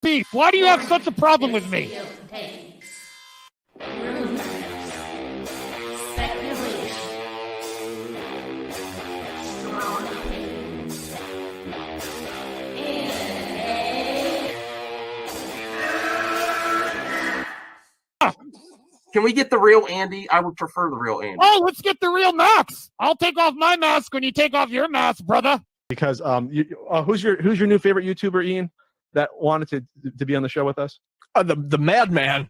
beef? Why do you have such a problem with me? Can we get the real Andy? I would prefer the real Andy. Oh, let's get the real Max. I'll take off my mask when you take off your mask, brother. Because who's your new favorite YouTuber, Ian, that wanted to be on the show with us? The Madman.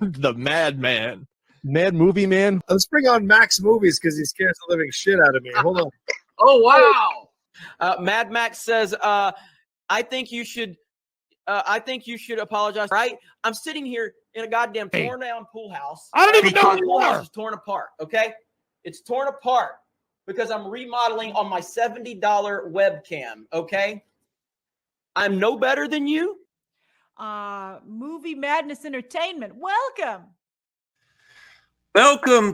The Madman. Mad Movie Man. Let's bring on Max Movies because he scares the living shit out of me. Hold on. Oh, wow. Mad Max says, I think you should apologize. Right? I'm sitting here in a goddamn torn down pool house. I don't even know who The you pool are. house is torn apart. Okay, it's torn apart because I'm remodeling on my $70 webcam. Okay, I'm no better than you. Movie Madness Entertainment. Welcome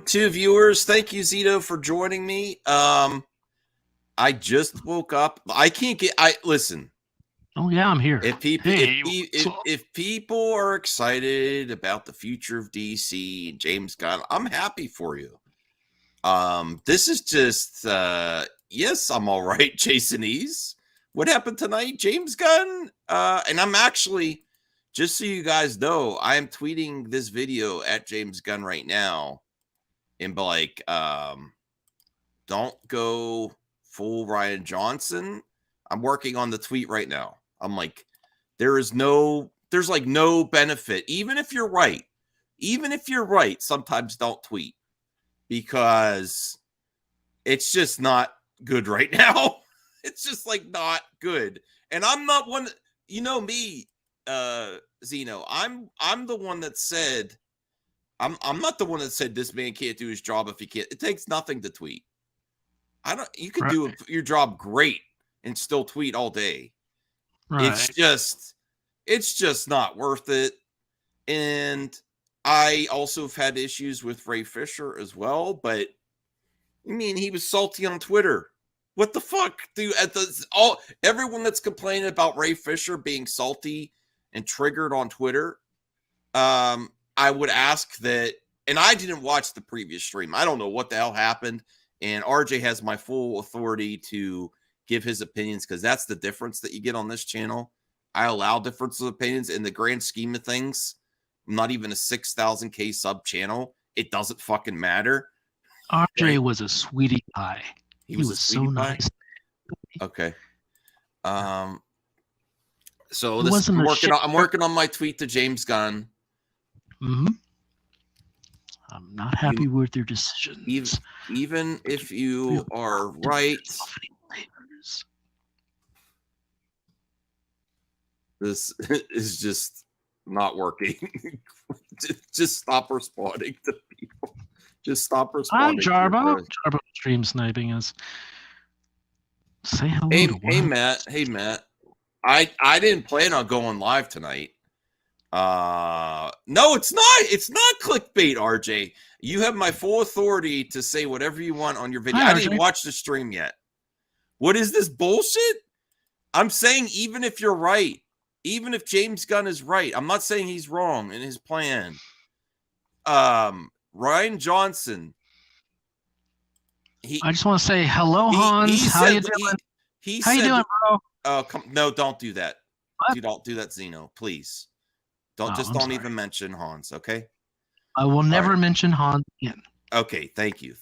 to viewers. Thank you, Zito, for joining me. I just woke up. Listen. Oh yeah, I'm here. If people are excited about the future of DC and James Gunn, I'm happy for you. This is just yes, I'm all right, Jason Ease. What happened tonight, James Gunn? And I'm actually, just so you guys know, I am tweeting this video at James Gunn right now and be like, don't go full Rian Johnson. I'm working on the tweet right now. I'm like, there's like no benefit. Even if you're right, sometimes don't tweet because it's just not good right now. It's just like not good. And I'm not one, you know me, Zeno, I'm the one that said, I'm not the one that said this man can't do his job if he can't. It takes nothing to tweet. You can do your job great and still tweet all day. Right. It's just not worth it. And I also have had issues with Ray Fisher as well, but I mean, he was salty on Twitter. What the fuck, dude? Everyone that's complaining about Ray Fisher being salty and triggered on Twitter, I would ask that, and I didn't watch the previous stream. I don't know what the hell happened. And RJ has my full authority to give his opinions because that's the difference that you get on this channel. I allow difference of opinions in the grand scheme of things. I'm not even a 6,000K sub channel. It doesn't fucking matter. RJ was a sweetie pie. He was so nice. Okay. So this I'm working on my tweet to James Gunn. Mm-hmm. I'm not happy with your decisions. Even if you are right. This is just not working. just stop responding to people. Just stop responding. Hi, Jarbo. Jarbo stream sniping us. Say hello. Hey, Matt. Hey, Matt. I didn't plan on going live tonight. No, it's not. It's not clickbait, RJ. You have my full authority to say whatever you want on your video. Hi, I didn't watch the stream yet. What is this bullshit? I'm saying even if you're right, even if James Gunn is right, I'm not saying he's wrong in his plan. Rian Johnson. I just want to say hello, Hans. How you doing? How you doing, bro? Oh, no, don't do that. What? You don't do that, Zeno, please. Don't even mention Hans, okay? I will never mention Hans again. Okay, thank you.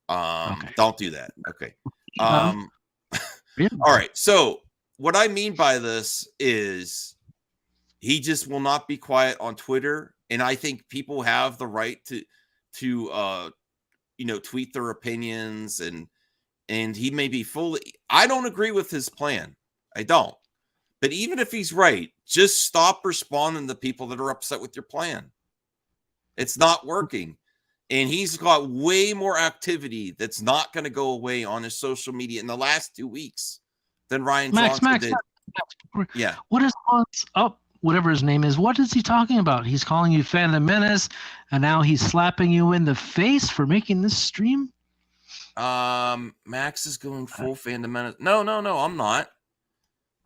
Okay. Don't do that. Okay. Really? All right. So what I mean by this is he just will not be quiet on Twitter, and I think people have the right to tweet their opinions, and he may be fully. I don't agree with his plan. I don't. But even if he's right, just stop responding to people that are upset with your plan. It's not working. And he's got way more activity that's not going to go away on his social media in the last 2 weeks than Rian Johnson did. Max. Yeah. What is Hans up? Whatever his name is, what is he talking about? He's calling you Phantom Menace, and now he's slapping you in the face for making this stream? Max is going full Phantom Menace. No, I'm not.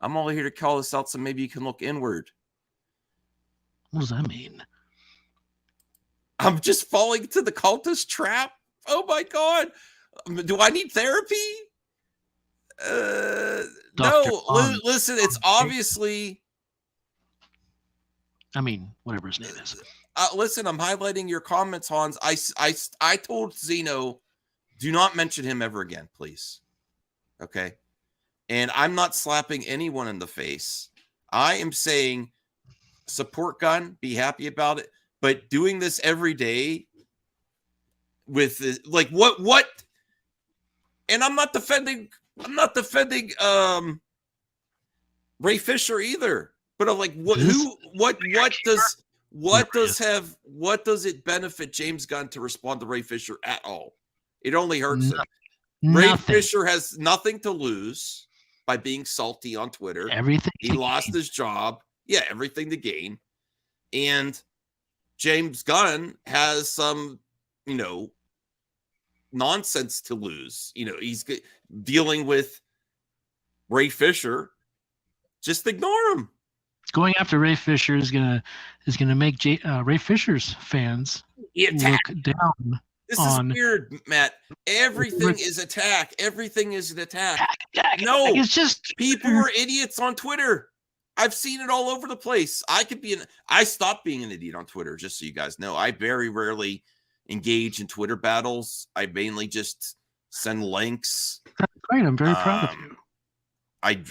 I'm only here to call this out so maybe you can look inward. What does that mean? I'm just falling into the cultist trap. Oh my God. Do I need therapy? No, listen, it's obviously. I mean, whatever his name is. Listen, I'm highlighting your comments, Hans. I told Zeno, do not mention him ever again, please. Okay. And I'm not slapping anyone in the face. I am saying support Gunn, be happy about it. But doing this every day with like what? And I'm not defending Ray Fisher either. But I'm like, what does it benefit James Gunn to respond to Ray Fisher at all? It only hurts him. Ray Fisher has nothing to lose by being salty on Twitter. Everything. He lost his job. Yeah, everything to gain. And James Gunn has some, nonsense to lose. He's dealing with Ray Fisher. Just ignore him. Going after Ray Fisher is gonna make Ray Fisher's fans look down. This is weird, Matt. Everything is attack. Everything is an attack. No, it's just people are idiots on Twitter. I've seen it all over the place. I stopped being an idiot on Twitter, just so you guys know. I very rarely engage in Twitter battles. I mainly just send links. That's great. I'm very proud of you.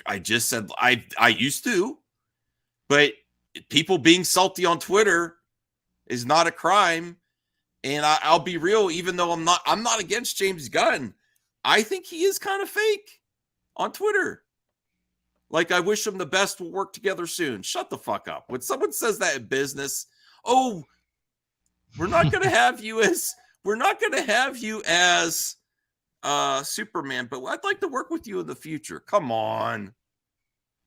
I just said I used to, but people being salty on Twitter is not a crime. And I'll be real, even though I'm not against James Gunn. I think he is kind of fake on Twitter. Like, I wish him the best. We'll work together soon. Shut the fuck up. When someone says that in business, we're not going to have you as Superman, but I'd like to work with you in the future. Come on.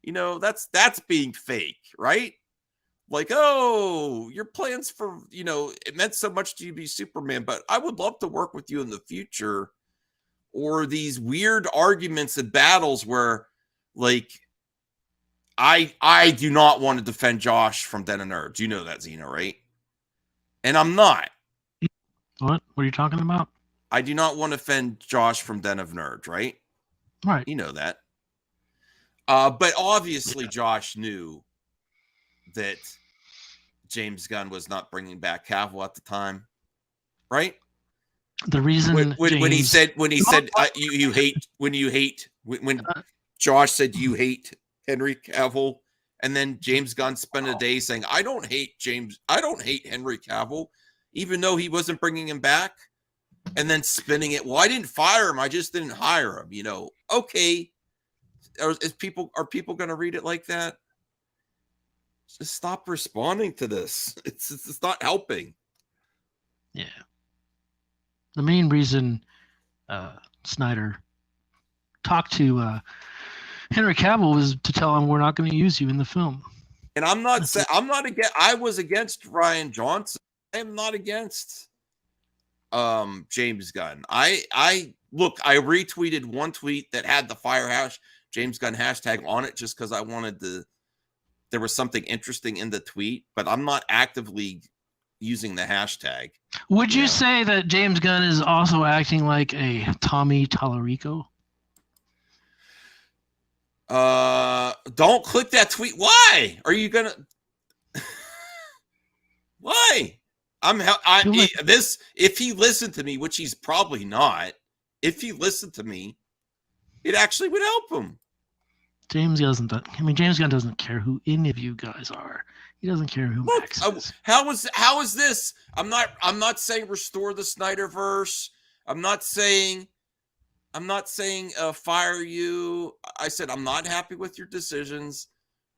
That's being fake, right? Like, your plans for, it meant so much to you to be Superman, but I would love to work with you in the future. Or these weird arguments and battles where, like, I do not want to defend Josh from Den of Nerds. You know that, Zeno, right? And I'm not. What are you talking about? I do not want to defend Josh from Den of Nerds, right? Right. You know that. But obviously Josh knew that James Gunn was not bringing back Cavill at the time, right? The reason when he said when Josh said you hate Henry Cavill, and then James Gunn spent a day saying I don't hate Henry Cavill, even though he wasn't bringing him back, and then spinning it. Well, I didn't fire him. I just didn't hire him. Okay. Are people going to read it like that? Just stop responding to this. It's not helping. Yeah. The main reason Snyder talked to Henry Cavill was to tell him we're not going to use you in the film. And I'm not against. I was against Rian Johnson. I am not against James Gunn. I retweeted one tweet that had the Firehouse James Gunn hashtag on it just because I wanted there was something interesting in the tweet, but I'm not actively using the hashtag. Would you say that James Gunn is also acting like a Tommy Tallarico? Don't click that tweet. Why are you gonna? Why? If he listened to me, which he's probably not. If he listened to me, it actually would help him. James Gunn doesn't care who any of you guys are. He doesn't care who Max is. How is this? I'm not saying restore the Snyderverse. I'm not saying fire you. I said I'm not happy with your decisions,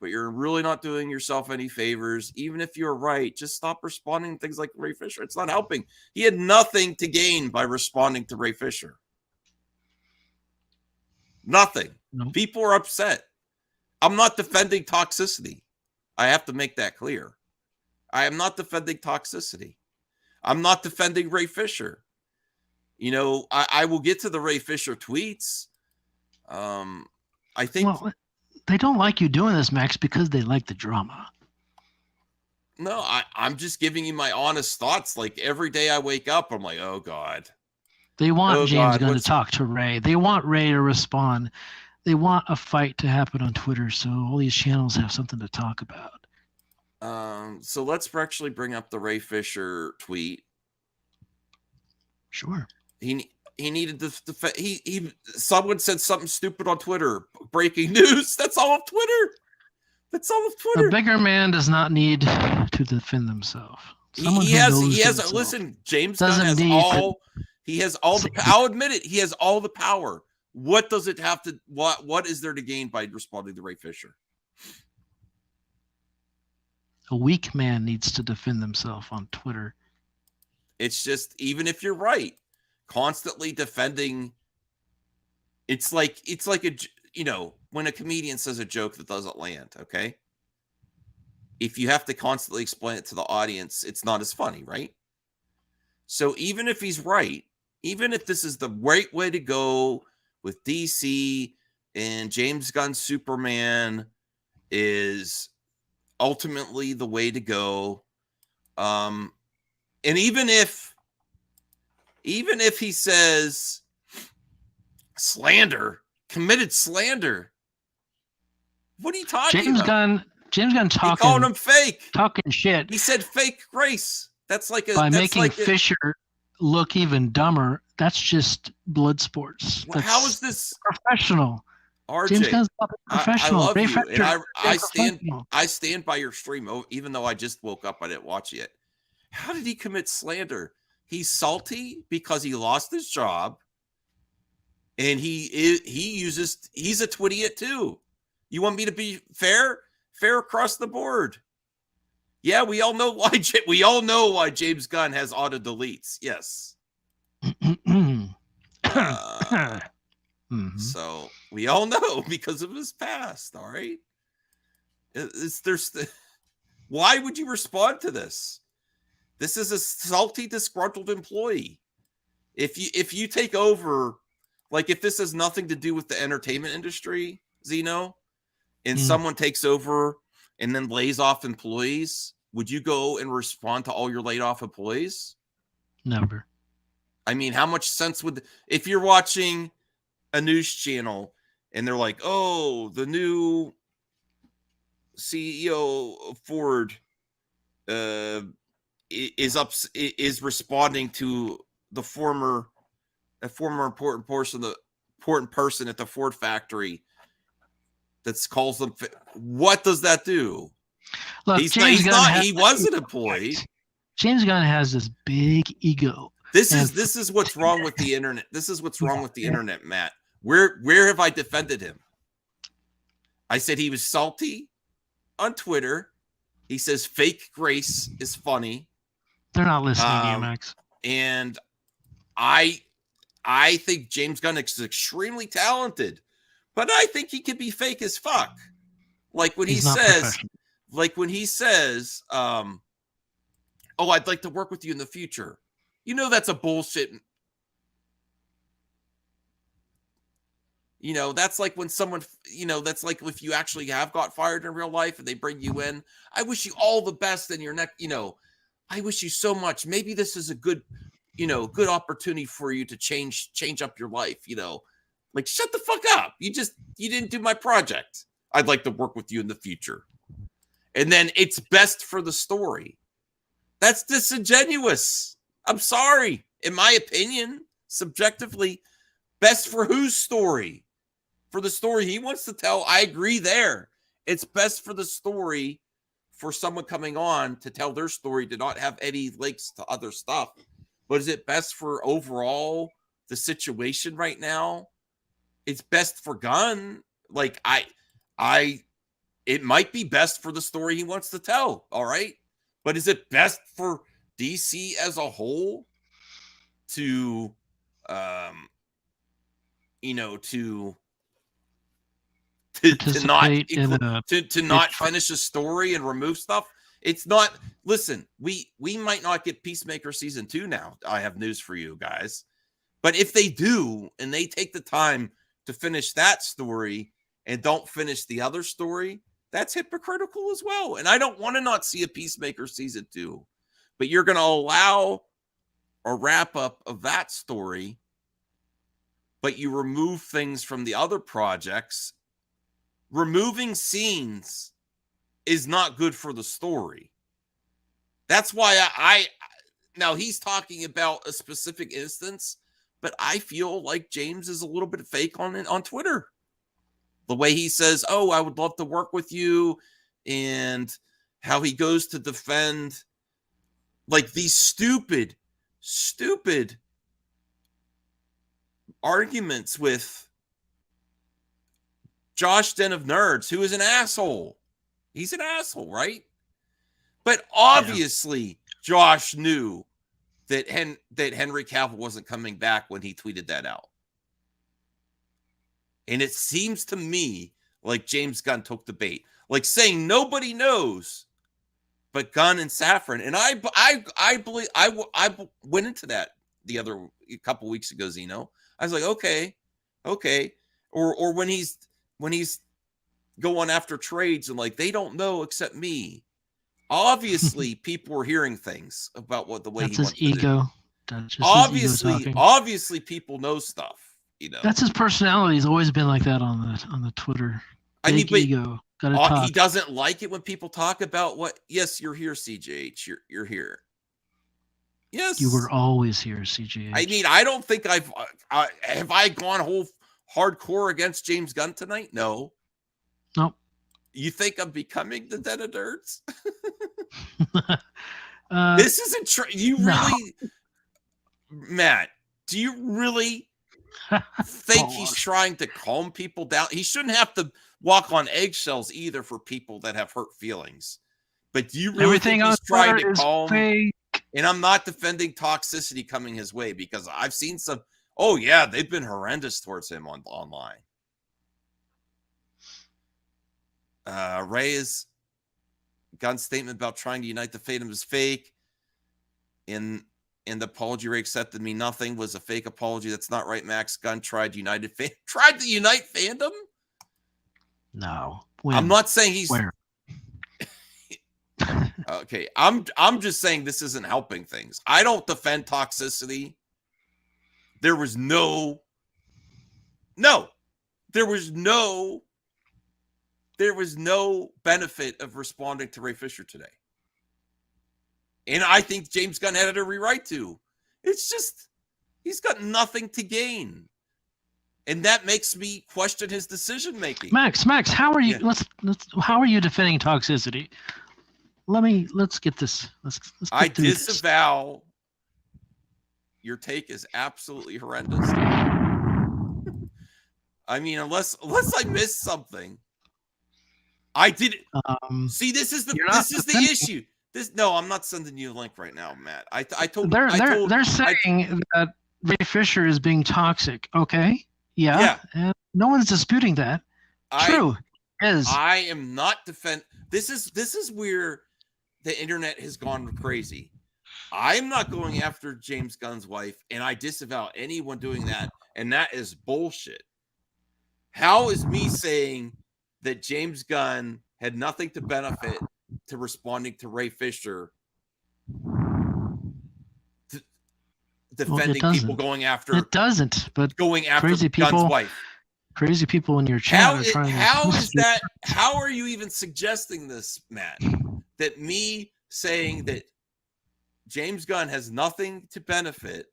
but you're really not doing yourself any favors. Even if you're right, just stop responding to things like Ray Fisher. It's not helping. He had nothing to gain by responding to Ray Fisher. Nothing. Nope. People are upset. I'm not defending toxicity. I have to make that clear. I am not defending toxicity. I'm not defending Ray Fisher. I will get to the Ray Fisher tweets. I think They don't like you doing this, Max, because they like the drama. No, I'm just giving you my honest thoughts. Like every day I wake up, I'm like, oh God. They want Oh, James God, Gunn to what's- talk to Ray. They want Ray to respond. They want a fight to happen on Twitter, so all these channels have something to talk about. So let's actually bring up the Ray Fisher tweet. Sure. He needed to he someone said something stupid on Twitter. Breaking news. That's all of Twitter. That's all of Twitter. A bigger man does not need to defend himself. He has listen, James Gunn has all he has all the I'll admit it, he has all the power. What does it have to what is there to gain by responding to Ray Fisher? A weak man needs to defend himself on Twitter. It's just, even if you're right, constantly defending, it's like a, you know, when a comedian says a joke that doesn't land, okay? If you have to constantly explain it to the audience, it's not as funny, right? So even if he's right, even if this is the right way to go with DC and James Gunn's Superman is ultimately the way to go, and even if he says committed slander, what are you talking about? James Gunn He called him fake. Talking shit. He said fake grace. That's like by making Fisher look even dumber. That's just blood sports. Well, how is this professional? RJ, James Gunn's not professional. I love you, and I stand by your stream, even though I just woke up, I didn't watch it. How did he commit slander? He's salty because he lost his job, and he's a twittiot too. You want me to be fair across the board? Yeah, we all know why James Gunn has auto deletes. Yes. So we all know because of his past. All right. Why would you respond to this? This is a salty, disgruntled employee. If you take over, like if this has nothing to do with the entertainment industry, Zeno, and someone takes over and then lays off employees, would you go and respond to all your laid off employees? Never. I mean, how much sense would, if you're watching a news channel and they're like, oh, the new CEO of Ford is responding to a former important person at the Ford factory that calls them. What does that do? Look, he wasn't employed. James Gunn has this big ego. This is what's wrong with the internet. This is what's wrong with the internet, Matt. Where have I defended him? I said he was salty on Twitter. He says fake grace is funny. They're not listening to you, Max. And I think James Gunn is extremely talented, but I think he could be fake as fuck. Like when he says, oh, I'd like to work with you in the future. You know, that's a bullshit. You know, that's like when someone, you know, that's like if you actually have got fired in real life and they bring you in. I wish you all the best in your next, you know, I wish you so much. Maybe this is a good, you know, good opportunity for you to change up your life, you know. Like, shut the fuck up. You didn't do my project. I'd like to work with you in the future. And then it's best for the story. That's disingenuous. I'm sorry. In my opinion, subjectively, best for whose story? For the story he wants to tell. I agree there. It's best for the story for someone coming on to tell their story, to not have any links to other stuff. But is it best for overall the situation right now? It's best for Gunn. Like it might be best for the story he wants to tell. All right. But is it best for DC as a whole to, you know, to not finish a story and remove stuff? It's not. Listen, we might not get Peacemaker season 2 now. I have news for you guys. But if they do, and they take the time to finish that story and don't finish the other story, that's hypocritical as well. And I don't want to not see a Peacemaker season 2, but you're going to allow a wrap up of that story, but you remove things from the other projects. Removing scenes is not good for the story. That's why I now he's talking about a specific instance, but I feel like James is a little bit fake on Twitter. The way he says, "Oh, I would love to work with you," and how he goes to defend like these stupid arguments with Josh Den of Nerds, who is an asshole. He's an asshole, right? But obviously, Josh knew that Henry Cavill wasn't coming back when he tweeted that out. And it seems to me like James Gunn took the bait, like saying nobody knows but Gunn and Safran. And I believe I went into that a couple weeks ago, Zeno. I was like, okay. Or when he's going after trades and like, they don't know except me. Obviously, people were hearing things about the way That's he his wants to do. ego. That's just his ego talking. Obviously, people know stuff. That's his personality. He's always been like that on the Twitter. Big ego. Gotta talk. He doesn't like it when people talk about what. Yes, you're here, CJH. You're here. Yes, you were always here, CJH. I mean, I don't think have I gone whole hardcore against James Gunn tonight? No. Nope. You think I'm becoming the Den of Nerds? This isn't true. You really, Matt? Do you really think he's trying to calm people down? He shouldn't have to walk on eggshells either for people that have hurt feelings. But do you really think he's trying to calm? Fake. And I'm not defending toxicity coming his way because I've seen some. Oh yeah, they've been horrendous towards him online. Ray's Gunn's statement about trying to unite the fandom is fake. In the apology Ray accepted me nothing was a fake apology. That's not right. Max Gunn tried to unite fandom. No, I'm not saying he's. Where? Okay, I'm just saying this isn't helping things. I don't defend toxicity. There was no benefit of responding to Ray Fisher today. And I think James Gunn had every right to. It's just he's got nothing to gain. And that makes me question his decision making. Max, how are you how are you defending toxicity? Let's get this. Let's get I disavow. Your take is absolutely horrendous. I mean, unless I missed something. I did. See, this is the issue. No, I'm not sending you a link right now, Matt. They're saying that Ray Fisher is being toxic. Okay, yeah. And no one's disputing that. True. I am not defend. This is where the internet has gone crazy. I'm not going after James Gunn's wife, and I disavow anyone doing that, and that is bullshit. How is me saying that James Gunn had nothing to benefit to responding to Ray Fisher defending people going after it doesn't, but going after crazy people, Gunn's wife? Crazy people in your chat How are you even suggesting this, Matt? That me saying that James Gunn has nothing to benefit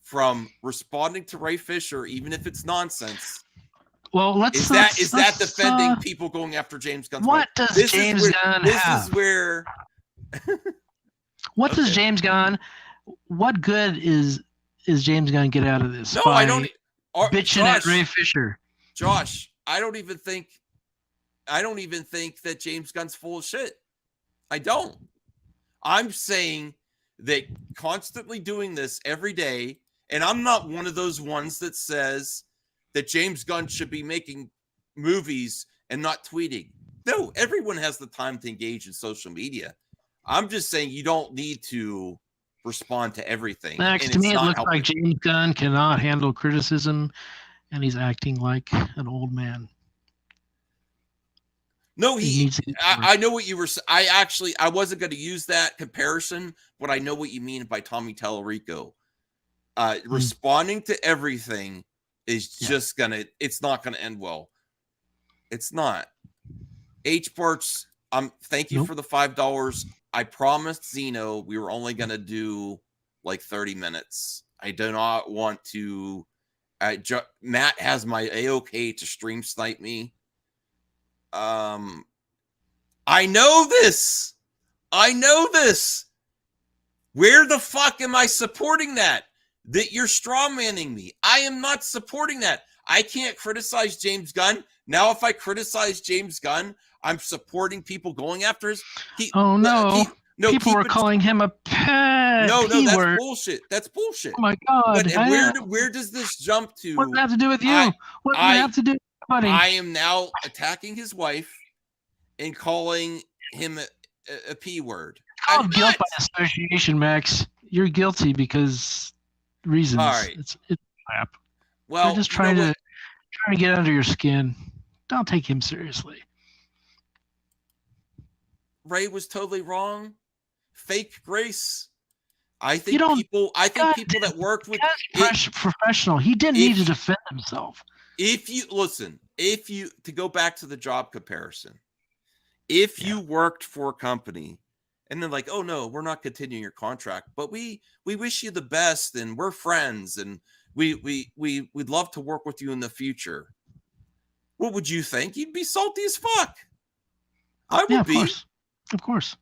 from responding to Ray Fisher, even if it's nonsense. Well, is that defending people going after James Gunn's what wife? Does James Gunn have? This is where. What does James Gunn? What good is James Gunn get out of this? No, I don't. Bitching at Ray Fisher. Josh, I don't even think that James Gunn's full of shit. I don't. I'm saying that constantly doing this every day, and I'm not one of those ones that says that James Gunn should be making movies and not tweeting. No, everyone has the time to engage in social media. I'm just saying you don't need to respond to everything. Max, to me, it looks like James Gunn cannot handle criticism, and he's acting like an old man. No, He needs to get more. I know what you were. I wasn't going to use that comparison, but I know what you mean by Tommy Tallarico. Responding to everything is just it's not gonna end well. It's not. H Barts, thank you for the $5. I promised Zeno we were only gonna do like 30 minutes. I do not want to. Matt has my A-OK to stream snipe me. I know this. Where the fuck am I supporting that? That you're strawmanning me. I am not supporting that. I can't criticize James Gunn. Now, if I criticize James Gunn, I'm supporting people going after his. People were calling him a pet. No, that's bullshit. That's bullshit. Oh my God. Where does this jump to? What does that have to do with you? What does that have to do with anybody? I am now attacking his wife and calling him a P word. Oh, guilt by association, Max. You're guilty because reasons. All right. It's crap. Well, they're just trying to get under your skin. Don't take him seriously. Ray was totally wrong. Fake grace. I think You don't- people that worked with Professional. He didn't need to defend himself. To go back to the job comparison, if you worked for a company and they're like, oh no, we're not continuing your contract, but we wish you the best and we're friends and we'd love to work with you in the future. What would you think? You'd be salty as fuck. I would be. Of course.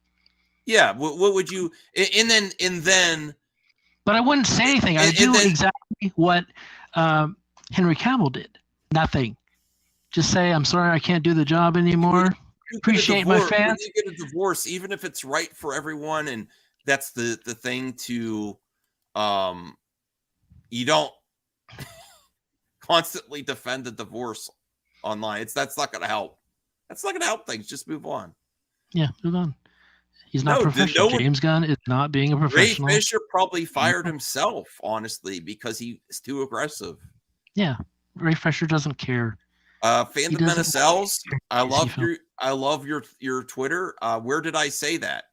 Yeah. What would you? And then. But I wouldn't say anything. I do exactly what Henry Cavill did. Nothing. Just say, I'm sorry, I can't do the job anymore. Appreciate my fans. When you get a divorce, even if it's right for everyone, and that's the thing to, you don't constantly defend the divorce online. That's not going to help. That's not going to help things. Just move on. Yeah, move on. He's not professional. James Gunn is not being a professional. Ray Fisher probably fired himself, honestly, because he's too aggressive. Yeah, Ray Fisher doesn't care. Fandom Menace L's, I love your Twitter. Where did I say that?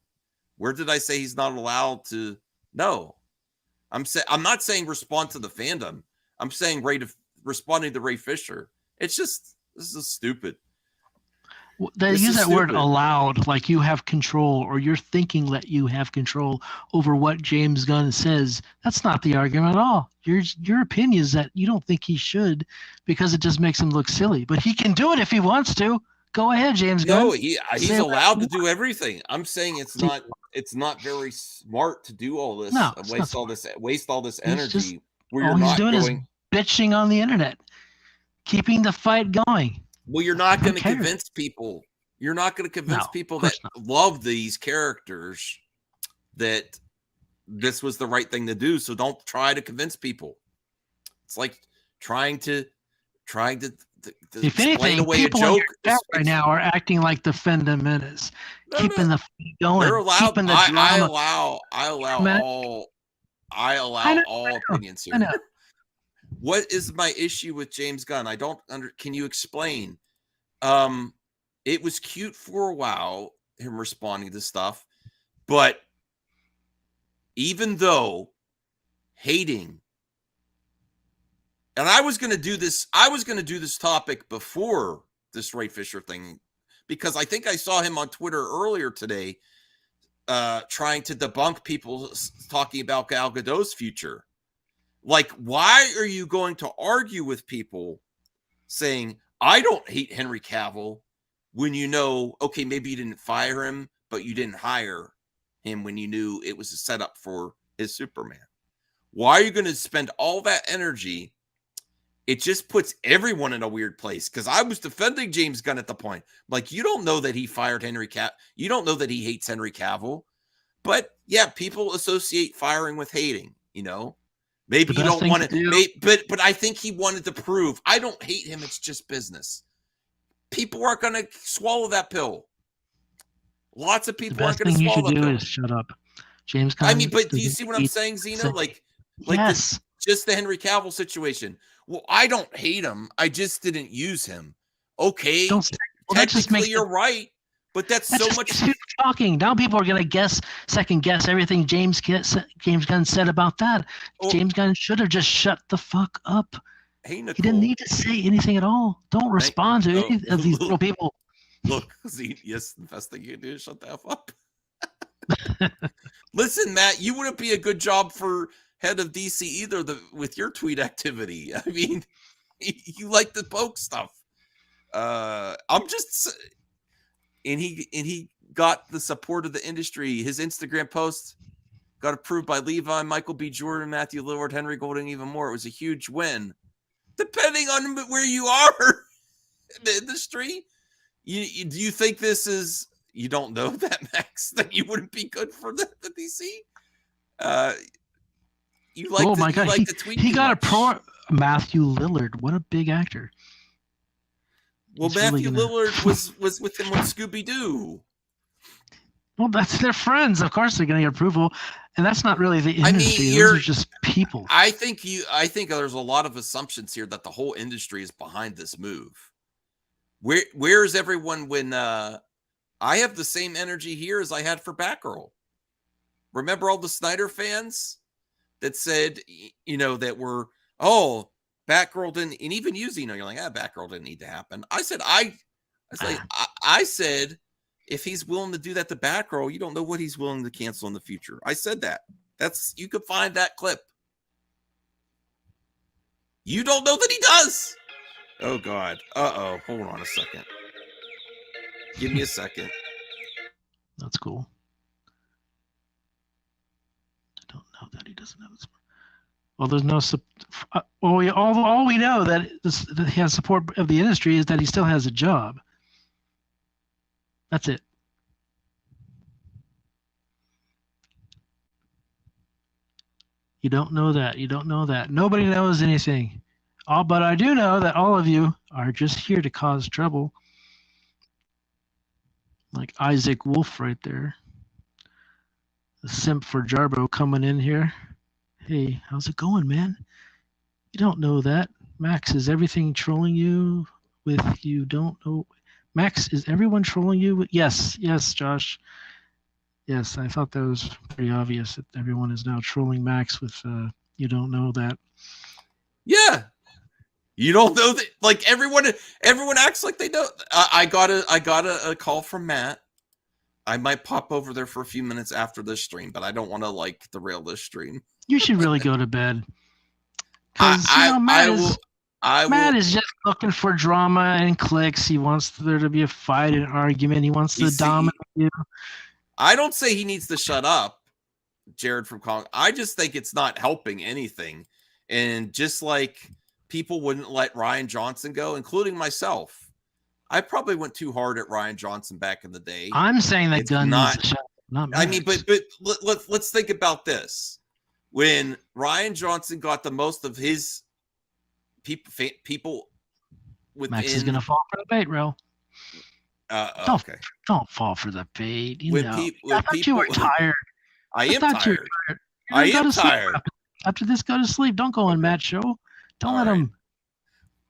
Where did I say he's not allowed to? No, I'm not saying respond to the fandom. I'm saying responding to Ray Fisher. This is stupid. They use that word allowed, like you have control, or you're thinking that you have control over what James Gunn says. That's not the argument at all. Your opinion is that you don't think he should because it just makes him look silly. But he can do it if he wants to. Go ahead, James Gunn. No, he's allowed to do everything. I'm saying it's not very smart to do all this. No, waste all this energy where all you're he's not doing going. Is bitching on the internet, keeping the fight going. Well, you're not going to convince people. You're not going to convince people that love these characters that this was the right thing to do. So don't try to convince people. It's like trying to if anything, away people a joke right now are acting like the fandom menace, keeping the fight going. They're allowed. Keeping the drama. I allow all opinions here. I know. What is my issue with James Gunn? Can you explain? It was cute for a while, him responding to stuff, but even though hating, and I was going to do this topic before this Ray Fisher thing, because I think I saw him on Twitter earlier today, trying to debunk people talking about Gal Gadot's future. Like, why are you going to argue with people saying, I don't hate Henry Cavill, when you know, okay, maybe you didn't fire him, but you didn't hire him when you knew it was a setup for his Superman? Why are you going to spend all that energy? It just puts everyone in a weird place, because I was defending James Gunn at the point. Like, you don't know that he fired Henry Cavill. You don't know that he hates Henry Cavill. But, yeah, people associate firing with hating, you know? Maybe you don't want to, but I think he wanted to prove, I don't hate him. It's just business. People aren't going to swallow that pill. Lots of people aren't going to swallow that pill. The best thing you should do is shut up, James Gunn. I mean, but do you see what I'm saying, Zeno? Like yes. Just the Henry Cavill situation. Well, I don't hate him. I just didn't use him. Okay. Well, that just technically makes you're right, but that's That's so just much. people talking. Now people are going to second guess everything James Gunn said about that. Well, James Gunn should have just shut the fuck up. Hey, Nicole. He didn't need to say anything at all. Don't respond to any of these little people. Look, yes, the best thing you can do is shut the F up. Listen, Matt, you wouldn't be a good job for head of DC either with your tweet activity. I mean, you like the poke stuff. I'm just, and he got the support of the industry. His Instagram post got approved by Levi, Michael B. Jordan, Matthew Lillard, Henry Golding, even more. It was a huge win. Depending on where you are in the industry, do you think this is? You don't know that, Max, that you wouldn't be good for the DC. You like? Oh the, my God, like the tweet. He got a pro. Matthew Lillard, what a big actor. Well, He's Matthew really Lillard was with him on Scooby Doo. Well, that's their friends. Of course, they're going to get approval, and that's not really the industry. I mean, those are just people. I think there's a lot of assumptions here that the whole industry is behind this move. Where is everyone when I have the same energy here as I had for Batgirl? Remember all the Snyder fans that said, that were, oh, Batgirl didn't, and even you, you're like, Batgirl didn't need to happen. I said, I said, if he's willing to do that to Batgirl, you don't know what he's willing to cancel in the future. I said that. You could find that clip. You don't know that he does. Oh God. Uh-oh. Hold on a second. Give me a second. That's cool. I don't know that he doesn't have his. Well, there's no. All we know that he has support of the industry is that he still has a job. That's it. You don't know that. You don't know that. Nobody knows anything. But I do know that all of you are just here to cause trouble. Like Isaac Wolf right there. The simp for Jarbo coming in here. Hey, how's it going, man? You don't know that. Max, is everything trolling you with you don't know? Max, is everyone trolling you? Yes, Josh. Yes, I thought that was pretty obvious that everyone is now trolling Max with you don't know that. Yeah. You don't know that, like everyone acts like they know. I got a call from Matt. I might pop over there for a few minutes after this stream, but I don't want to derail this stream. You should really go to bed. Matt is just looking for drama and clicks. He wants there to be a fight, an argument. He wants to dominate you. I don't say he needs to shut up, Jared from calling. I just think it's not helping anything. And just like people wouldn't let Rian Johnson go, including myself. I probably went too hard at Rian Johnson back in the day. I'm saying that Gunn needs to shut up, not Max. I mean, but let's think about this. When Rian Johnson got the most of his people within... Max is going to fall for the bait, Ro. Okay. Don't fall for the bait. I thought you were tired. I am tired. I am tired. After this, go to sleep. Don't go on Matt's show. Don't let him.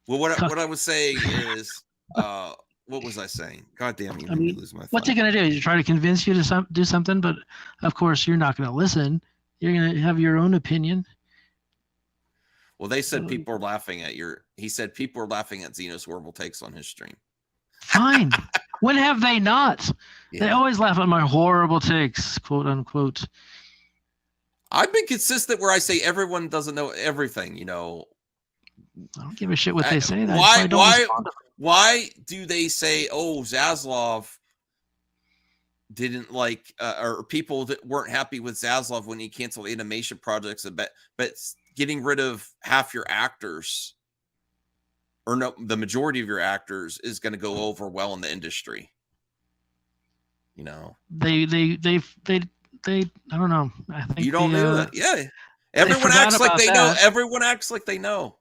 Well, what I was saying is, what was I saying? God damn you! Lose my thought. What's he going to do? He's try to convince you to do something, but of course you're not going to listen. You're going to have your own opinion. Well, they said people are laughing at he said people are laughing at Xeno's horrible takes on his stream. Fine. When have they not? Yeah. They always laugh at my horrible takes, quote unquote. I've been consistent where I say everyone doesn't know everything, I don't give a shit what they say. Why do they say, oh, Zaslav didn't like, or people that weren't happy with Zaslav when he canceled animation projects, but getting rid of half your actors, or no, the majority of your actors is going to go over well in the industry. They I don't know. I think you don't know that. Yeah. Everyone acts like they know. Everyone acts like they know.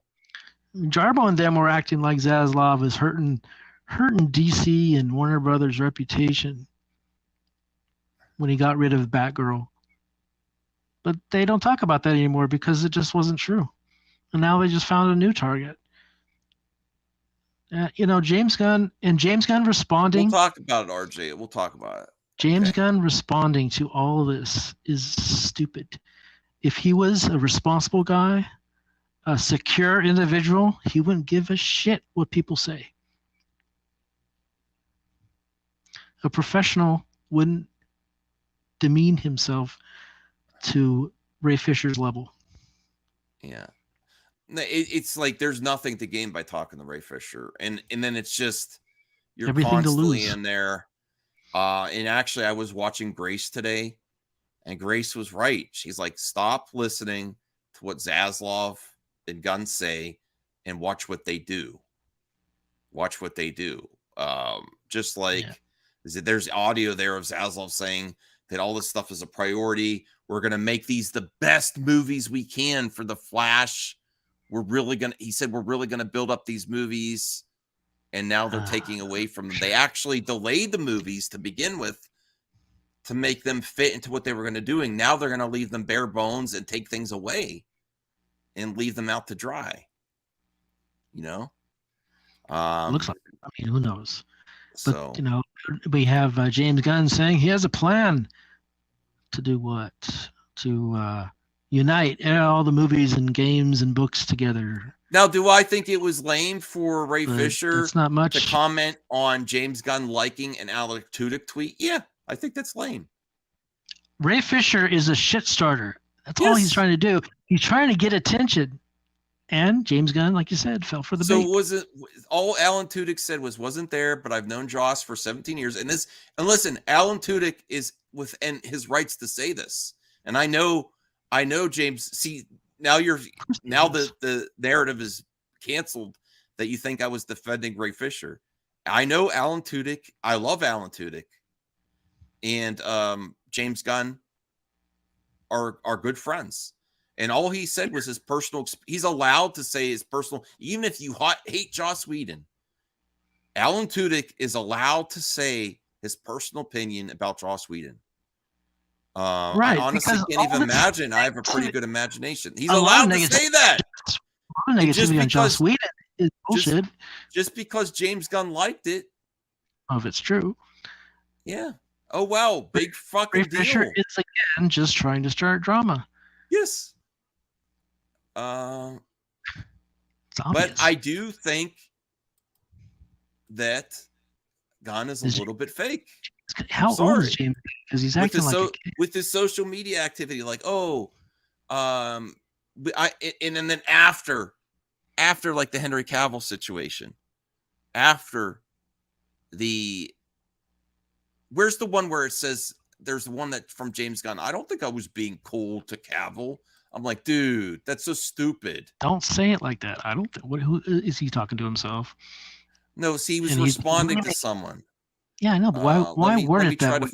Jarbo and them were acting like Zaslav is hurting DC and Warner Brothers' reputation when he got rid of Batgirl. But they don't talk about that anymore because it just wasn't true. And now they just found a new target. James Gunn responding. We'll talk about it, RJ. We'll talk about it. James Gunn responding to all of this is stupid. If he was a responsible guy, a secure individual, he wouldn't give a shit what people say. A professional wouldn't demean himself to Ray Fisher's level. Yeah. It's like there's nothing to gain by talking to Ray Fisher. And then it's just you're Everything to constantly lose. in there. And actually I was watching Grace today, and Grace was right. She's like, stop listening to what Zaslav and Gunn say and watch what they do. Watch what they do. Just like there's audio there of Zaslav saying that all this stuff is a priority. We're going to make these the best movies we can for the Flash. He said, we're really going to build up these movies. And now they're taking away from them. They actually delayed the movies to begin with to make them fit into what they were going to do. And now they're going to leave them bare bones and take things away and leave them out to dry. Looks like, who knows? So, but, we have James Gunn saying he has a plan to do what? To unite all the movies and games and books together. Now, do I think it was lame for Ray Fisher that's not much. to comment on James Gunn liking an Alec Tudyk tweet? Yeah, I think that's lame. Ray Fisher is a shit starter. That's all he's trying to do. He's trying to get attention. And James Gunn, like you said, fell for the bait. So was it all Alan Tudyk said wasn't there, but I've known Joss for 17 years. And listen, Alan Tudyk is within his rights to say this. And I know James, see, now the narrative is canceled that you think I was defending Ray Fisher. I know Alan Tudyk. I love Alan Tudyk. And James Gunn are good friends. And all he said was his personal. He's allowed to say his personal. Even if you hate Joss Whedon, Alan Tudyk is allowed to say his personal opinion about Joss Whedon. Right, I honestly can't even imagine. I have a pretty good imagination. He's allowed to say that. Negativity on Joss Whedon is bullshit. Just because James Gunn liked it. Oh, if it's true. Yeah. Oh, wow. Big fucking Ray Fisher deal. is again just trying to start drama. Yes. It's But I do think that Gunn is a little bit fake. How old is James? Because he's acting with his social media activity, like, and then after like the Henry Cavill situation, after where's the one where it says there's the one that from James Gunn? I don't think I was being cold to Cavill. I'm like, dude, that's so stupid. Don't say it like that. I don't think. Who is he talking to himself? No, see, he was responding to someone. Yeah, I know, but why word it that way?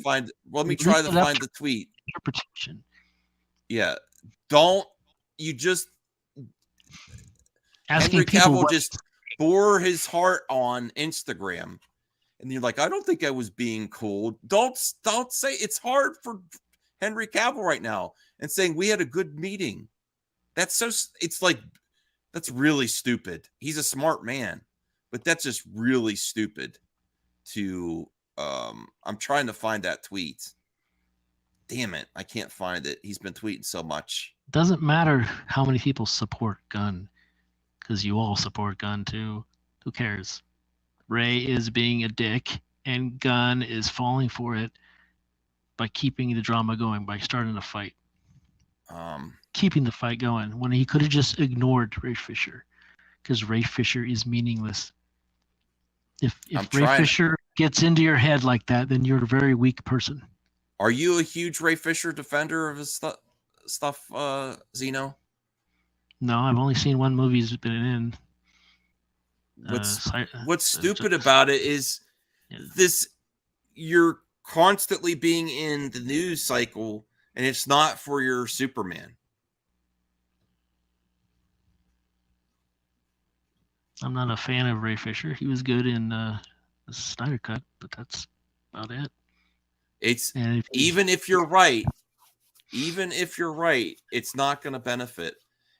Let me try to find the tweet. Interpretation. Yeah, don't you just asking Henry people Cavill just bore his heart on Instagram, and you're like, I don't think I was being cool. Don't say it's hard for Henry Cavill right now, and saying we had a good meeting. That's really stupid. He's a smart man, but that's just really stupid. I'm trying to find that tweet. Damn it, I can't find it. He's been tweeting so much. Doesn't matter how many people support Gunn, because you all support Gunn too. Who cares? Ray is being a dick, and Gunn is falling for it by keeping the drama going, by starting a fight. Keeping the fight going when he could have just ignored Ray Fisher, because Ray Fisher is meaningless. If Ray Fisher gets into your head like that, then you're a very weak person. Are you a huge Ray Fisher defender of his stuff, Zeno? No, I've only seen one movie he's been in. What's stupid about it is this: you're constantly being in the news cycle, and it's not for your Superman. I'm not a fan of Ray Fisher. He was good in the Snyder Cut, but that's about it. Even if you're right, it's not going to benefit.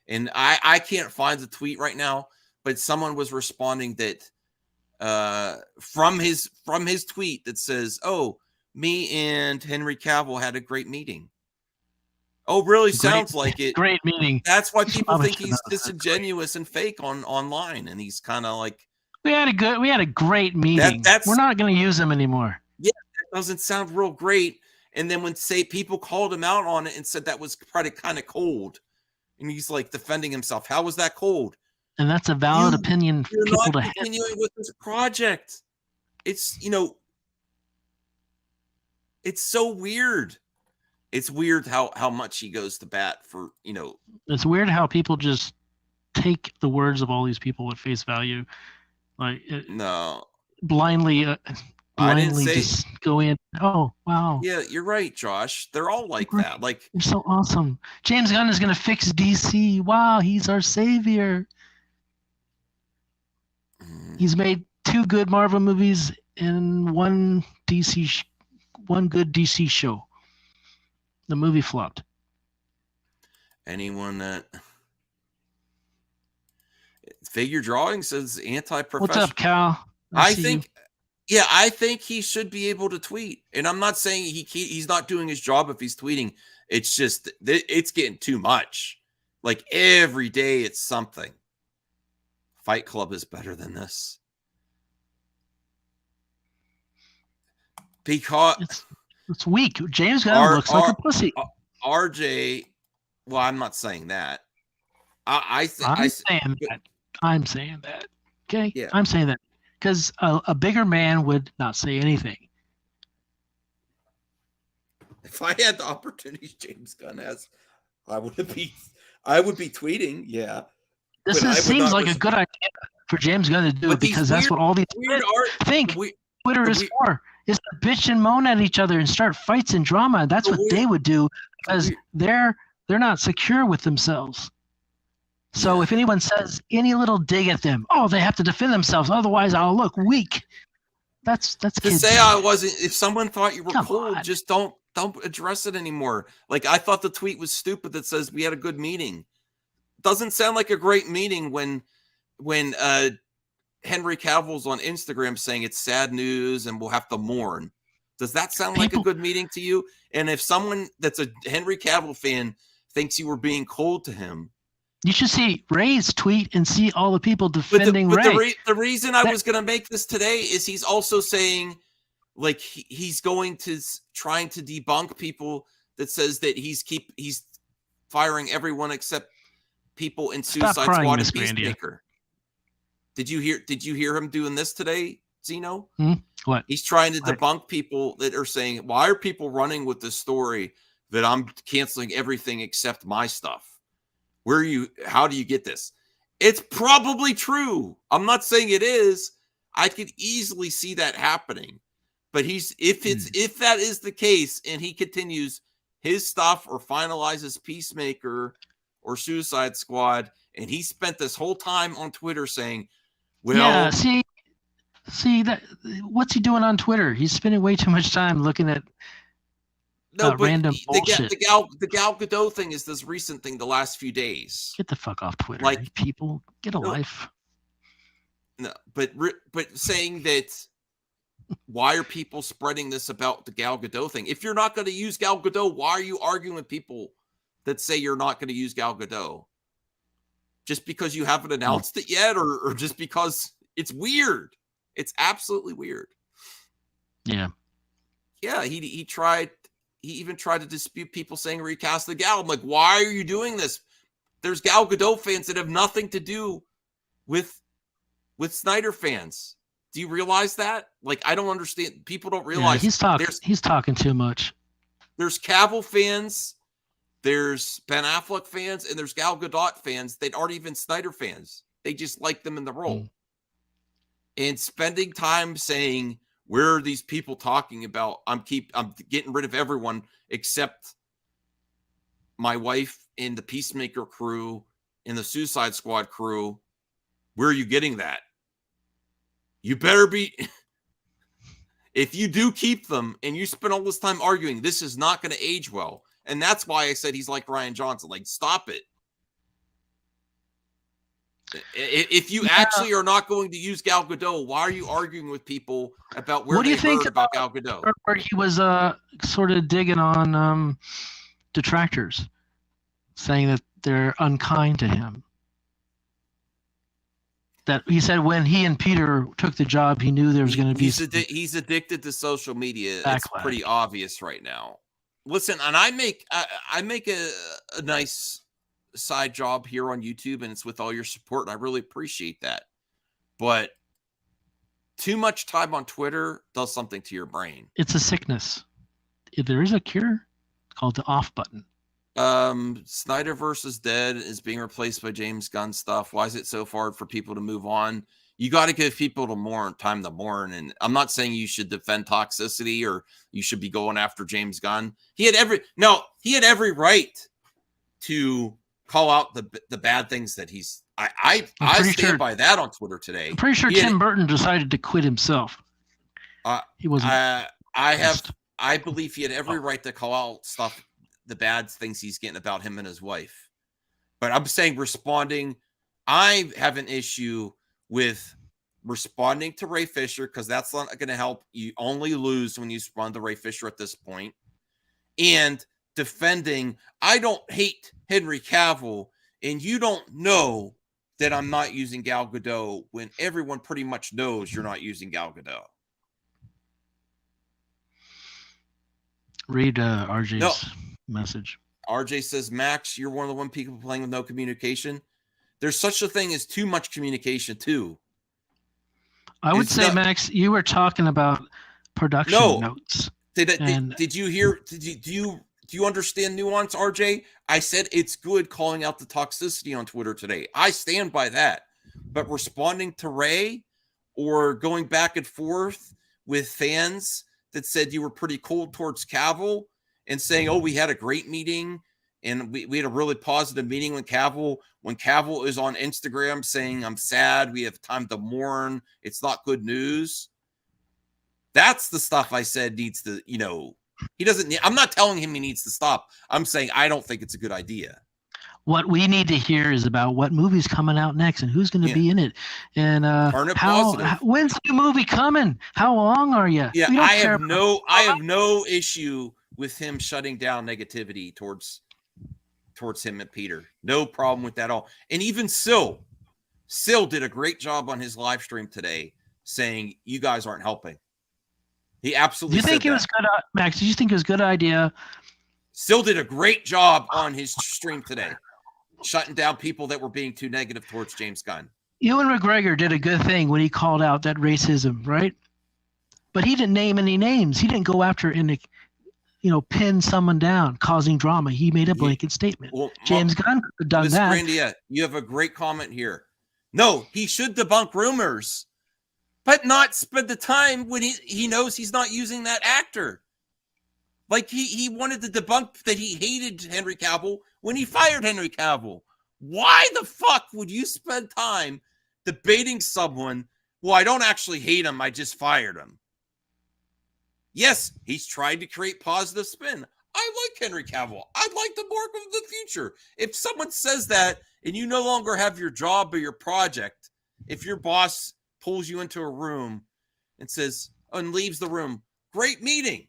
And I can't find the tweet right now, but someone was responding that from his tweet that says, "Oh, me and Henry Cavill had a great meeting." Oh, really? Sounds like it. Great meeting. That's why people think he's disingenuous and fake online, and he's kind of like. We had a great meeting. We're not going to use him anymore. Yeah, that doesn't sound real great. And then when people called him out on it and said that was probably kind of cold, and he's like defending himself. How was that cold? And that's a valid opinion for people to have. Continuing with this project. It's it's so weird. It's weird how much he goes to bat for, It's weird how people just take the words of all these people at face value, like blindly I didn't say, just go in. Oh wow! Yeah, you're right, Josh. They're all like that. Like, you're so awesome. James Gunn is going to fix DC. Wow, he's our savior. He's made 2 good Marvel movies and one good DC show. The movie flopped. Anyone that figure drawing says anti-professional. What's up, Cal? I think he should be able to tweet. And I'm not saying he's not doing his job if he's tweeting. It's just it's getting too much. Like every day it's something. Fight Club is better than this. Because it's weak. James Gunn looks like a pussy. RJ, well, I'm not saying that. I'm saying that. Okay. Yeah. I'm saying that because a bigger man would not say anything. If I had the opportunities James Gunn has, I would be tweeting. Yeah. This seems like a good idea for James Gunn to do because that's what all these think. Twitter is for. Is to bitch and moan at each other and start fights and drama. That's what they would do because they're not secure with themselves. So if anyone says any little dig at them, they have to defend themselves. Otherwise, I'll look weak. That's to kids. say I wasn't. If someone thought you were cold, just don't address it anymore. Like I thought the tweet was stupid that says we had a good meeting. Doesn't sound like a great meeting when Henry Cavill's on Instagram saying it's sad news and we'll have to mourn. Does that sound like a good meeting to you? And if someone that's a Henry Cavill fan thinks you were being cold to him, you should see Ray's tweet and see all the people defending Ray. The reason I was going to make this today is he's also saying, like, he's trying to debunk people that says that he's firing everyone except people in Suicide Squad and Peacemaker. Did you hear him doing this today, Zeno? What? He's trying to debunk people that are saying, why are people running with this story that I'm canceling everything except my stuff? How do you get this? It's probably true. I'm not saying it is. I could easily see that happening. But if that is the case and he continues his stuff or finalizes Peacemaker or Suicide Squad, and he spent this whole time on Twitter saying, well, yeah, see that what's he doing on Twitter? He's spending way too much time looking at random bullshit. The Gal Gadot thing is this recent thing the last few days. Get the fuck off Twitter, like people. Get a life. No, but saying that, why are people spreading this about the Gal Gadot thing? If you're not going to use Gal Gadot, why are you arguing with people that say you're not going to use Gal Gadot? Just because you haven't announced it yet, or just because it's weird? It's absolutely weird. Yeah. Yeah, he even tried to dispute people saying recast the Gal. I'm like, why are you doing this? There's Gal Gadot fans that have nothing to do with Snyder fans. Do you realize that? Like, I don't understand. People don't realize he's talking too much. There's Cavill fans, there's Ben Affleck fans, and there's Gal Gadot fans that aren't even Snyder fans. They just like them in the role. And spending time saying, where are these people talking about? I'm getting rid of everyone except my wife and the Peacemaker crew and the Suicide Squad crew. Where are you getting that? You better be. If you do keep them and you spend all this time arguing, this is not going to age well. And that's why I said he's like Rian Johnson. Like, stop it. If you actually are not going to use Gal Gadot, why are you arguing with people about where What do they you think heard about Gal Gadot? Where he was sort of digging on detractors, saying that they're unkind to him. That he said when he and Peter took the job, he knew there was going to be. He's addicted to social media. Backlash. It's pretty obvious right now. Listen, and I make a nice side job here on YouTube, and it's with all your support, and I really appreciate that. But too much time on Twitter does something to your brain. It's a sickness. If there is a cure, it's called the off button. Snyderverse is dead, is being replaced by James Gunn stuff. Why is it so hard for people to move on? You got to give people time to mourn. And I'm not saying you should defend toxicity or you should be going after James Gunn. He had every right to call out the bad things that he's. I stand by that on Twitter today. I'm pretty sure Tim Burton decided to quit himself. He wasn't. I believe he had every right to call out stuff, the bad things he's getting about him and his wife. But I'm saying responding. I have an issue with responding to Ray Fisher because that's not going to help. You only lose when you respond to Ray Fisher at this point. And defending, I don't hate Henry Cavill, and you don't know that I'm not using Gal Gadot when everyone pretty much knows you're not using Gal Gadot. Read RJ's message. RJ says, Max, you're one of the one people playing with no communication. There's such a thing as too much communication too. I would say, Max, you were talking about production notes. Did you hear? Do you understand nuance, RJ? I said it's good calling out the toxicity on Twitter today. I stand by that. But responding to Ray or going back and forth with fans that said you were pretty cold towards Cavill and saying, oh, we had a great meeting and we had a really positive meeting with Cavill. When Cavill is on Instagram saying, I'm sad, we have time to mourn, it's not good news. That's the stuff I said needs to, he doesn't need, I'm not telling him he needs to stop. I'm saying I don't think it's a good idea. What we need to hear is about what movie's coming out next and who's going to be in it. And when's the movie coming? How long are you? Yeah, I have no issue with him shutting down negativity towards him and Peter. No problem with that at all. And even Sil did a great job on his live stream today saying you guys aren't helping. He absolutely Do you think it was good, Max? Do you think it was a good idea? Sil did a great job on his stream today, shutting down people that were being too negative towards James Gunn. Ewan McGregor did a good thing when he called out that racism, right? But he didn't name any names. He didn't go after and pin someone down, causing drama. He made a blanket statement. Well, James Gunn could have done that. Brandia, you have a great comment here. No, he should debunk rumors, but not spend the time when he knows he's not using that actor. Like he wanted to debunk that he hated Henry Cavill when he fired Henry Cavill. Why the fuck would you spend time debating someone? Well, I don't actually hate him. I just fired him. Yes, he's trying to create positive spin. I like Henry Cavill. I like the Mark of the future. If someone says that and you no longer have your job or your project, if your boss pulls you into a room and says, and leaves the room, great meeting.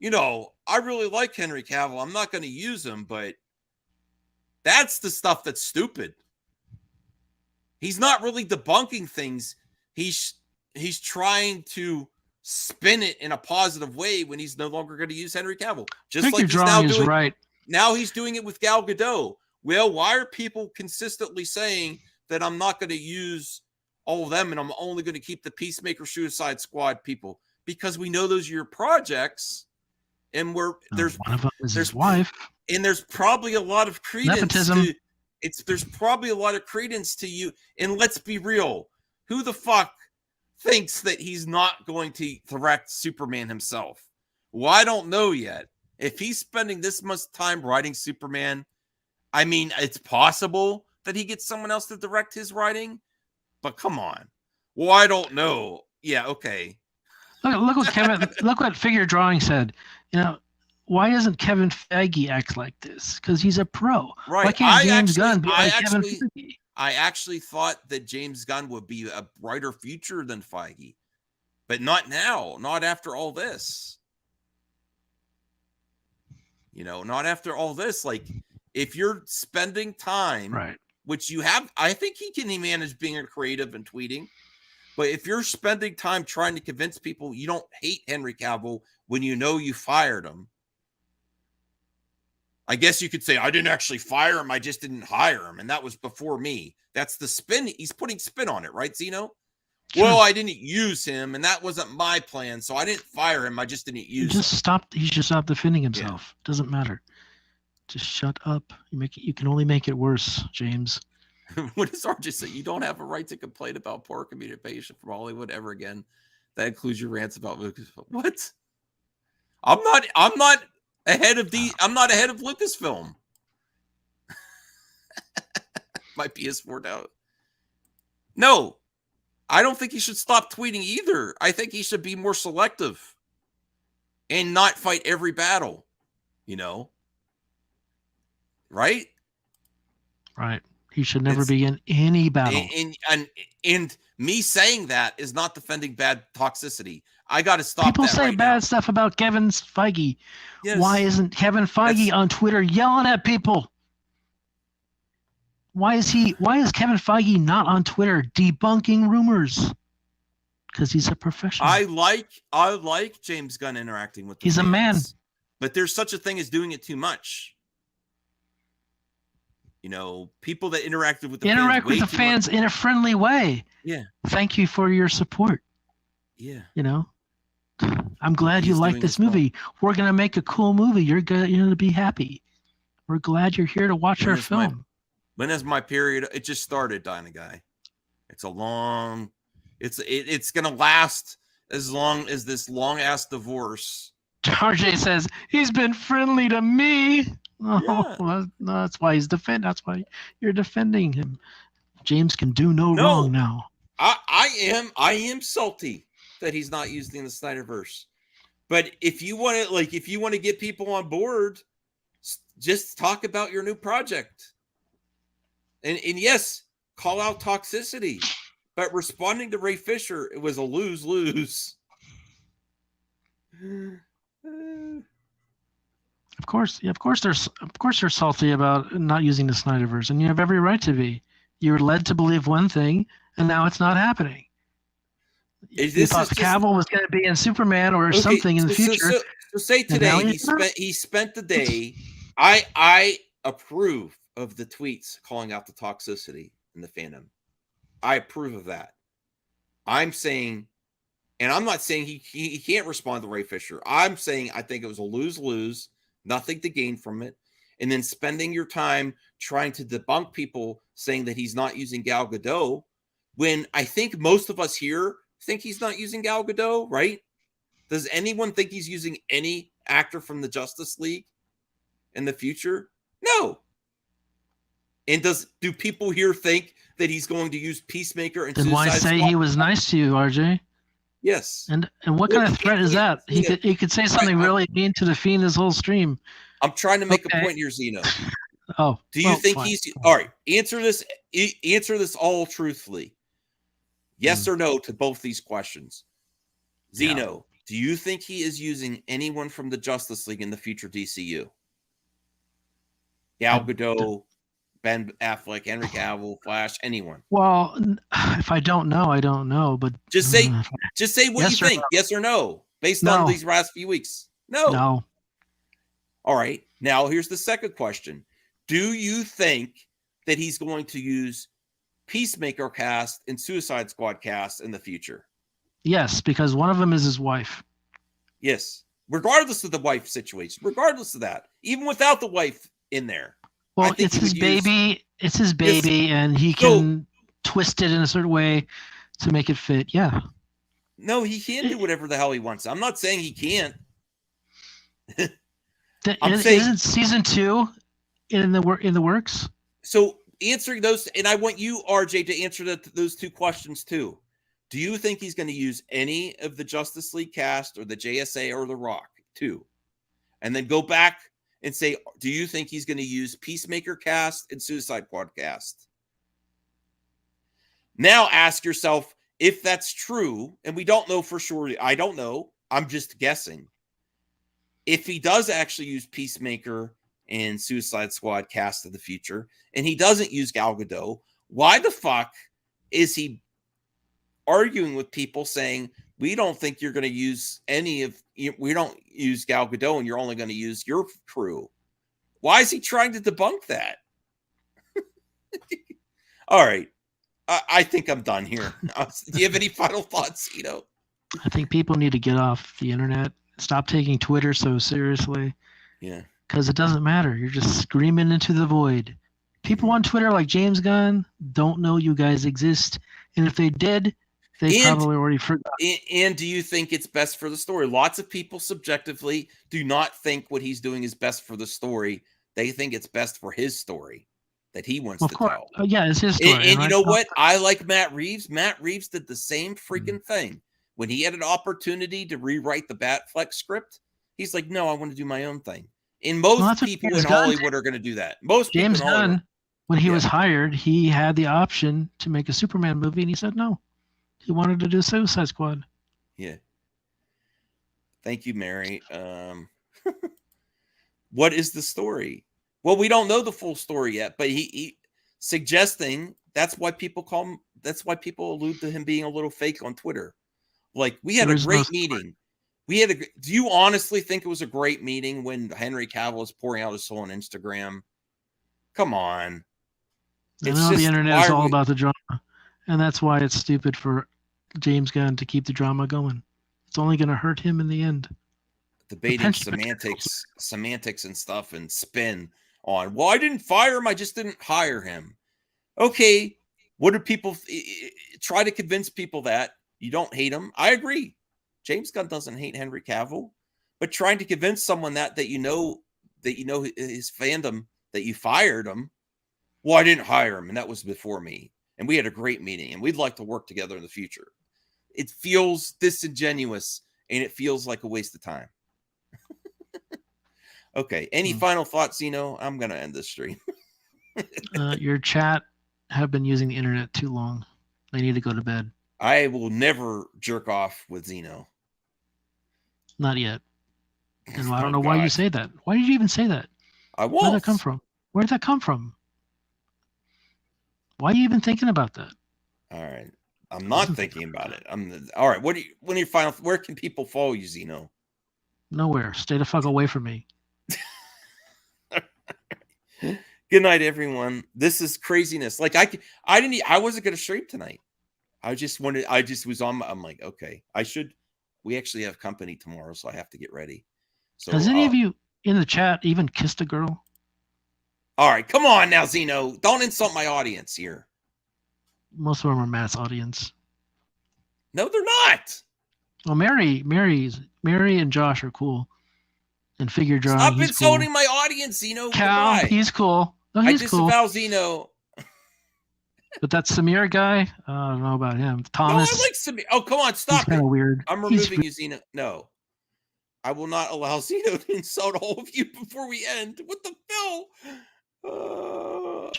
I really like Henry Cavill. I'm not going to use him, but that's the stuff that's stupid. He's not really debunking things. He's trying to spin it in a positive way when he's no longer going to use Henry Cavill. Just like he's now doing. Right. Now he's doing it with Gal Gadot. Well, why are people consistently saying that I'm not going to use all of them and I'm only going to keep the Peacemaker Suicide Squad people? Because we know those are your projects, and there's one of them is his wife, and there's probably a lot of credence. Nepotism. There's probably a lot of credence to you. And let's be real, who the fuck thinks that he's not going to direct Superman himself? Well, I don't know yet. If he's spending this much time writing Superman, I mean, it's possible that he gets someone else to direct his writing, but come on. Well, I don't know. Yeah, okay. Look what Figure Drawing said. Why doesn't Kevin Feige act like this? Because he's a pro. Right. Why can't James Gunn be like Kevin Feige? I actually thought that James Gunn would be a brighter future than Feige, but not now, not after all this. You know, not after all this. Like, if you're spending time, Right. which you have, I think he can manage being a creative and tweeting. But if you're spending time trying to convince people you don't hate Henry Cavill when you know you fired him, I guess you could say, I didn't actually fire him. I just didn't hire him. And that was before me. That's the spin. He's putting spin on it, right, Zeno? Sure. Well, I didn't use him, and that wasn't my plan. So I didn't fire him. I just didn't use him. He should stop defending himself. Doesn't matter. Just shut up. You can only make it worse, James. What does RJ say? You don't have a right to complain about poor communication from Hollywood ever again. That includes your rants about Lucasfilm. What? I'm not ahead of Lucasfilm. My PS4 now. No, I don't think he should stop tweeting either. I think he should be more selective and not fight every battle. You know, right? Right. He should never be in any battle. And me saying that is not defending bad toxicity. I got to stop. People that say right bad now. stuff about Kevin Feige. Yes. Why isn't Kevin Feige on Twitter yelling at people? Why is Kevin Feige not on Twitter debunking rumors? Because he's a professional. I like James Gunn interacting with the He's fans, a man. But there's such a thing as doing it too much. You know, people that interacted with the fans in a friendly way. Yeah. Thank you for your support. Yeah. You know, I'm glad you like this well. movie. We're gonna make a cool movie. You're gonna be happy. We're glad you're here to watch our film. When is my period? It just started, Dyna Guy. It's a long. It's gonna last as long as this long ass divorce. RJ says he's been friendly to me. Oh, Yeah. well, that's why he's That's why you're defending him. James can do no wrong now. I am salty that he's not using the Snyderverse. But if you want to get people on board, just talk about your new project. And yes, call out toxicity. But responding to Ray Fisher, it was a lose-lose. Of course, you're salty about not using the Snyderverse, and you have every right to be. You're led to believe one thing, and now it's not happening. You thought Cavill was going to be in Superman or something in the future. So say today he spent the day. I approve of the tweets calling out the toxicity in the fandom. I approve of that. I'm saying, and I'm not saying he can't respond to Ray Fisher. I'm saying I think it was a lose-lose. Nothing to gain from it. And then spending your time trying to debunk people saying that he's not using Gal Gadot, when I think most of us here think he's not using Gal Gadot, right? Does anyone think he's using any actor from the Justice League in the future? No. And do people here think that he's going to use Peacemaker and Then Suicide why say Squad? he was nice to you, RJ? Yes. And what kind of threat is that? He could say something really mean to the Fiend this whole stream. I'm trying to make a point here, Zeno. Oh. Do you think fine. he's all right? Answer this all truthfully. Yes or no to both these questions. Zeno, do you think he is using anyone from the Justice League in the future DCU? Gal Gadot, Ben Affleck, Henry Cavill, Flash, anyone? Well, if I don't know, I don't know. But just say what you think. No. Yes or no, based on these last few weeks. No. All right. Now here's the second question: do you think that he's going to use Peacemaker cast and Suicide Squad cast in the future? Yes, because one of them is his wife. Yes, regardless of the wife situation, regardless of that, even without the wife in there. Well, it's his baby. It's his baby, and he can twist it in a certain way to make it fit. Yeah. No, he can do whatever the hell he wants. I'm not saying he can't. Isn't season 2 in the works? So answering those, and I want you, RJ, to answer those two questions too. Do you think he's going to use any of the Justice League cast or the JSA or The Rock too? And then go back and say, do you think he's going to use Peacemaker cast and Suicide Squad cast? Now ask yourself if that's true, and we don't know for sure. I don't know. I'm just guessing. If he does actually use Peacemaker and Suicide Squad cast of the future, and he doesn't use Gal Gadot, why the fuck is he arguing with people saying, we don't think you're going to use we don't use Gal Gadot and you're only going to use your crew? Why is he trying to debunk that? All right. I think I'm done here. Do you have any final thoughts, Ito? I think people need to get off the internet. Stop taking Twitter so seriously. Yeah. Because it doesn't matter. You're just screaming into the void. People on Twitter like James Gunn don't know you guys exist. And if they did, they probably already forgot. And do you think it's best for the story? Lots of people subjectively do not think what he's doing is best for the story. They think it's best for his story that he wants to tell. Yeah, it's his story. And you know what? I like Matt Reeves. Matt Reeves did the same freaking thing. When he had an opportunity to rewrite the Batfleck script, he's like, no, I want to do my own thing. And most people in Hollywood are going to do that. James Gunn, when he was hired, he had the option to make a Superman movie, and he said no. He wanted to do Suicide Squad. Yeah. Thank you, Mary. What is the story? Well, we don't know the full story yet, but he suggesting that's why people allude to him being a little fake on Twitter. Like, we had a great meeting. Do you honestly think it was a great meeting when Henry Cavill was pouring out his soul on Instagram? Come on. I know the internet is all about the drama, and that's why it's stupid for James Gunn to keep the drama going. It's only going to hurt him in the end. Debating semantics and stuff and spin on, well, I didn't fire him, I just didn't hire him. Okay, what do people try to convince people that you don't hate him? I agree. James Gunn doesn't hate Henry Cavill, but trying to convince someone that you know his fandom, that you fired him. Well, I didn't hire him, and that was before me, and we had a great meeting, and we'd like to work together in the future. It feels disingenuous, and it feels like a waste of time. Okay, any final thoughts, Zeno? I'm going to end this stream. Your chat have been using the internet too long. They need to go to bed. I will never jerk off with Zeno. Not yet. And I don't know why you say that. Why did you even say that? I won't. Where did that come from? Where did that come from? Why are you even thinking about that? All right. I'm not thinking about it. All right. Where can people follow you, Zeno? Nowhere. Stay the fuck away from me. Good night, everyone. This is craziness. Like I wasn't going to stream tonight. I'm like, okay, we actually have company tomorrow, so I have to get ready. So has any of you in the chat even kissed a girl? All right, come on now, Zeno. Don't insult my audience here. Most of them are Matt's audience. No, they're not. Well, Mary and Josh are cool. And figure drawing. Stop insulting my audience, Zeno. Cal, he's cool. No, he's disavow cool. Zeno. But that Samir guy, I don't know about him. Thomas. No, I like Samir. Oh, come on, stop. He's kind of weird. I'm removing you, Zeno. No. I will not allow Zeno to insult all of you before we end. What the hell?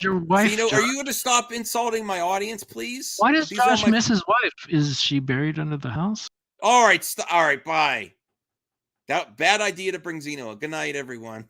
Your wife, Zeno, Josh. are you going to stop insulting my audience, please? Why does Josh miss his wife? Is she buried under the house? All right, all right, bye. That bad idea to bring Zeno. Good night, everyone.